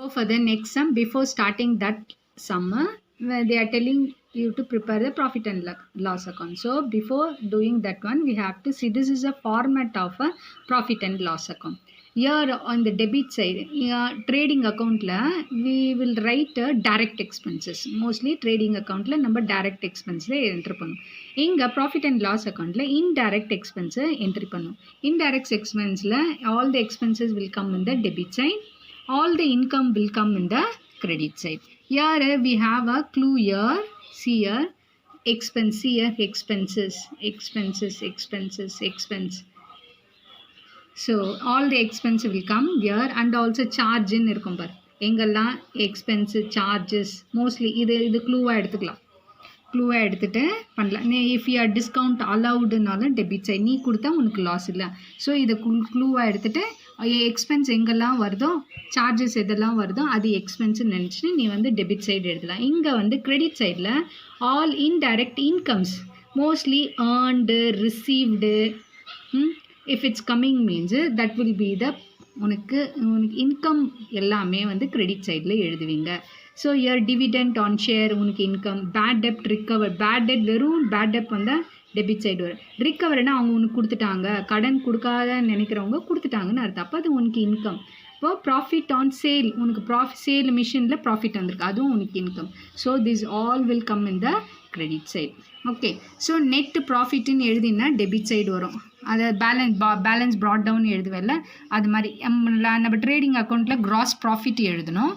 So for the next sum, before starting that sum, they are telling you to prepare the profit and loss account. So before doing that one, we have to see this is a format of a profit and loss account. Here on the debit side, trading account la we will write direct expenses. Mostly trading account la number direct expense la enter பண்ணும். இங்க profit and loss account la indirect expense entry பண்ணும். Indirect expense la all the expenses will come in the debit side. All the income will come in the credit side. Here we have a clue here. See here, expense here, expenses. So all the expense will come here and also charge in இருக்கும் பார் எங்கெல்லாம் expense charges mostly இது க்ளூவாக எடுத்துக்கலாம். க்ளூவாக எடுத்துகிட்டு பண்ணலாம். If you are discount அலவுடுனாலும் debit side நீ கொடுத்தா உனக்கு லாஸ் இல்லை. ஸோ இதை க்ளூவாக எடுத்துகிட்டு எக்ஸ்பென்ஸ் எங்கெல்லாம் வருதோ சார்ஜஸ் எதெல்லாம் வருதோ அது எக்ஸ்பென்ஸ்ன்னு நினச்சிட்டு நீ வந்து டெபிட் சைடு எடுக்கலாம். இங்கே வந்து கிரெடிட் சைடில் all indirect incomes mostly earned received if it's coming means that will be the உனக்கு இன்கம் எல்லாமே வந்து கிரெடிட் சைடில் எழுதுவீங்க. So year dividend on share உனக்கு இன்கம். பேட் டெப்ட் ரிக்கவர், பேட் டெப்ட் வெறும் பேட் டெப்ட் வந்தால் டெபிட் சைடு வரும். ரிக்கவர்னா அவங்க உனக்கு கொடுத்துட்டாங்க, கடன் கொடுக்காத நினைக்கிறவங்க கொடுத்துட்டாங்கன்னு அர்த்தம். அப்போ அது உனக்கு இன்கம். இப்போது ப்ராஃபிட் ஆன் சேல் உனக்கு சேல் மிஷினில் ப்ராஃபிட் வந்திருக்கு, அதுவும் உனக்கு income. So this all will come in the credit side. Okay, so net ப்ராஃபிட்னு எழுதினா டெபிட் சைடு வரும். அதை பேலன்ஸ் ப்ராட் டவுன் எழுதுவேல அது மாதிரி நம்ம ட்ரேடிங் அக்கௌண்ட்டில் கிராஸ் ப்ராஃபிட் எழுதணும்.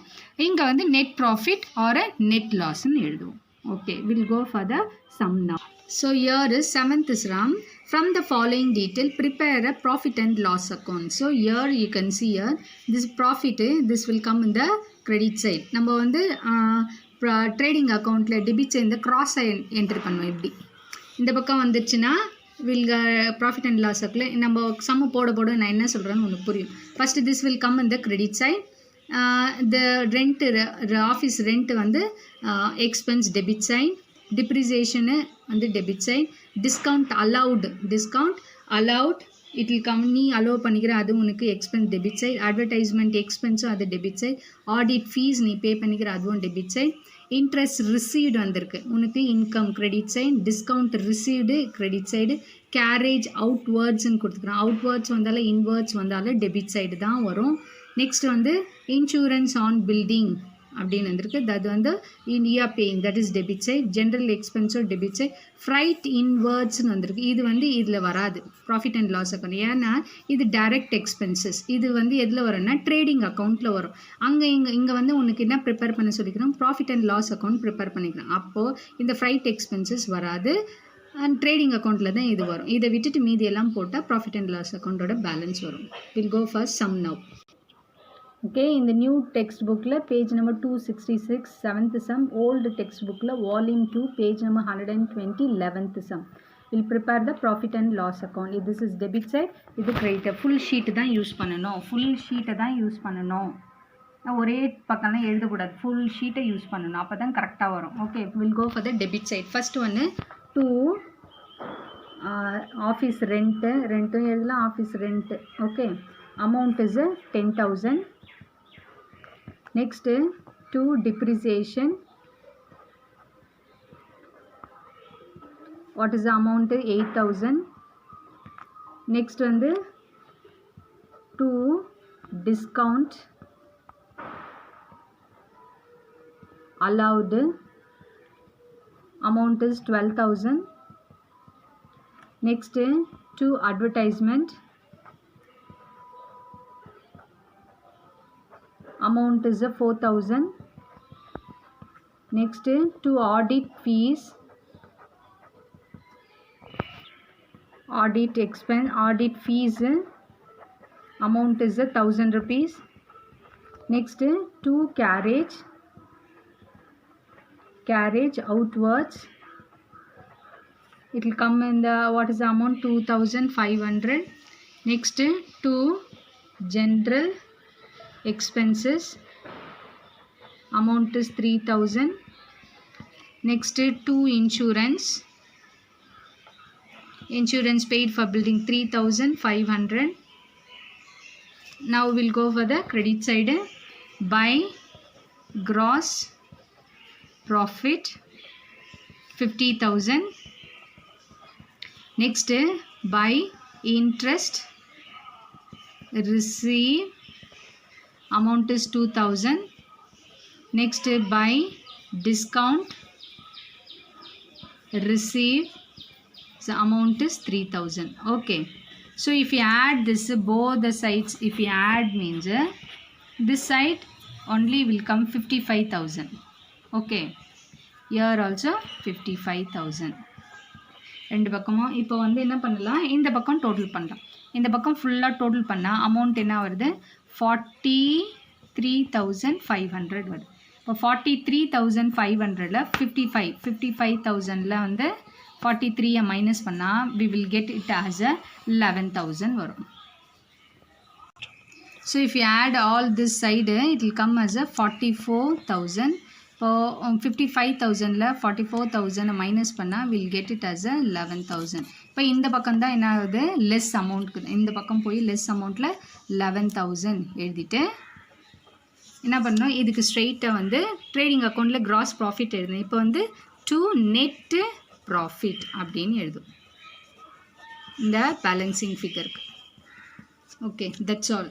இங்கே வந்து நெட் ப்ராஃபிட் ஆர் நெட் லாஸ்ன்னு எழுதுவோம். Okay, we'll go for the sum now. So here is 7th sum. From the following detail, prepare a profit and loss account. So here you can see here this profit, this will come in the credit side. நம்ம வந்து trading அக்கௌண்ட்டில் debit side இந்த cross entry பண்ணுவோம். இப்படி இந்த பக்கம் வந்துச்சுன்னா will profit and loss அக்கௌண்ட்டில் நம்ம சம்ம போட நான் என்ன சொல்கிறேன்னு உனக்கு புரியும். First this will come in the credit side. The rent, office rent வந்து எக்ஸ்பென்ஸ் டெபிட் சைட். டிப்ரிசியேஷனு வந்து debit side. Discount allowed it will come, நீ அலோவ் பண்ணிக்கிற அது உனக்கு எக்ஸ்பென்ஸ் டெபிட் சைட். அட்வர்டைஸ்மெண்ட் எக்ஸ்பென்ஸும் அது டெபிட் சைட். ஆடிட் ஃபீஸ் நீ பே பண்ணிக்கிற அதுவும் டெபிட் சைட். இன்ட்ரெஸ்ட் ரிசீவ்டு வந்திருக்கு உனக்கு income credit side. Discount received credit side. Carriage அவுட்வேர்ட்ஸ்ன்னு கொடுத்துக்கிறோம். அவுட்வேர்ட்ஸ் வந்தாலும் இன்வேர்ட்ஸ் வந்தாலும் டெபிட் சைடு தான் வரும். நெக்ஸ்ட் வந்து இன்சூரன்ஸ் ஆன் பில்டிங் அப்படின்னு வந்திருக்கு, அது வந்து India paying that is debit side. General எக்ஸ்பென்ஸோ டெபிட் சைட். ஃப்ரைட் இன்வேர்ட்ஸ்னு வந்திருக்கு, இது வந்து இதில் வராது ப்ராஃபிட் அண்ட் லாஸ் அக்கௌண்ட். ஏன்னா இது டைரக்ட் எக்ஸ்பென்சஸ். இது வந்து எதில் வரும்னா ட்ரேடிங் அக்கௌண்ட்டில் வரும். இங்கே வந்து உனக்கு என்ன ப்ரிப்பேர் பண்ண சொல்லிக்கிறோம், profit and loss account prepare பண்ணிக்கிறோம். அப்போது இந்த ஃப்ரைட் எக்ஸ்பென்சஸ் வராது அண்ட் ட்ரேடிங் அக்கௌண்ட்டில் தான் இது வரும். இதை விட்டுட்டு மீதி எல்லாம் போட்டால் ப்ராஃபிட் அண்ட் லாஸ் அக்கௌண்ட்டோட பேலன்ஸ் வரும். We'll go for sum now. Okay, in the new textbook la page number 266 7th sum, old textbook la volume 2 page number 120 11th sum. We'll prepare the profit and loss account. This is debit side, இது credit. full sheet தான் use பண்ணணும், full sheet தான் use பண்ணணும். ஒரே பக்கம்லாம் எழுதக்கூடாது, full sheet use பண்ணணும், அப்போ தான் கரெக்டாக வரும். Okay, we'll go for the debit side. first one to office rent, ரெண்ட்டும் எழுதலாம், office rent. okay, amount is 10,000. Next to depreciation, what is the amount, 8,000. next வந்து to discount allowed, amount is 12,000. next to advertisement, amount is 4,000. next to audit fees, audit expense, audit fees amount is 1,000 rupees. next to carriage outwards, it will come in the, what is the amount, 2,500. next to general expenses, amount is 3,000. next to insurance paid for building 3,500. now we'll go for the credit side. by gross profit 50,000. Next, by interest receive amount is 2,000. Next, by discount receive the amount is 3,000. Okay, so if you add this both the sides, if you add means this side only will come 55,000. okay, here also 55,000. ரெண்டு பக்கமும் இப்போ வந்து என்ன பண்ணலாம், இந்த பக்கம் total பண்ணலாம். இந்த பக்கம் ஃபுல்லாக டோட்டல் பண்ணால் அமௌண்ட் என்ன வருது, 43,500 வருது. இப்போ 43,500ல் 55,000ல் வந்து 43 மைனஸ் பண்ணால் we will get it as a 11,000 வரும். So if you add all this side, it will come as a 44,000. இப்போ 55,000ல் 44,000 மைனஸ் பண்ணால் will get it as a 11,000. இப்போ இந்த பக்கம் தான் என்ன ஆகுது, லெஸ் அமௌண்ட்க்கு, இந்த பக்கம் போய் லெஸ் அமௌண்ட்டில் 11,000 எழுதிட்டு என்ன பண்ணணும், இதுக்கு ஸ்ட்ரெயிட்டாக வந்து ட்ரேடிங் அக்கௌண்ட்டில் கிராஸ் ப்ராஃபிட் எழுதணும். இப்போ வந்து டு நெட் ப்ராஃபிட் அப்படின்னு எழுதும் இந்த பேலன்சிங் ஃபிகருக்கு. Okay, that's all.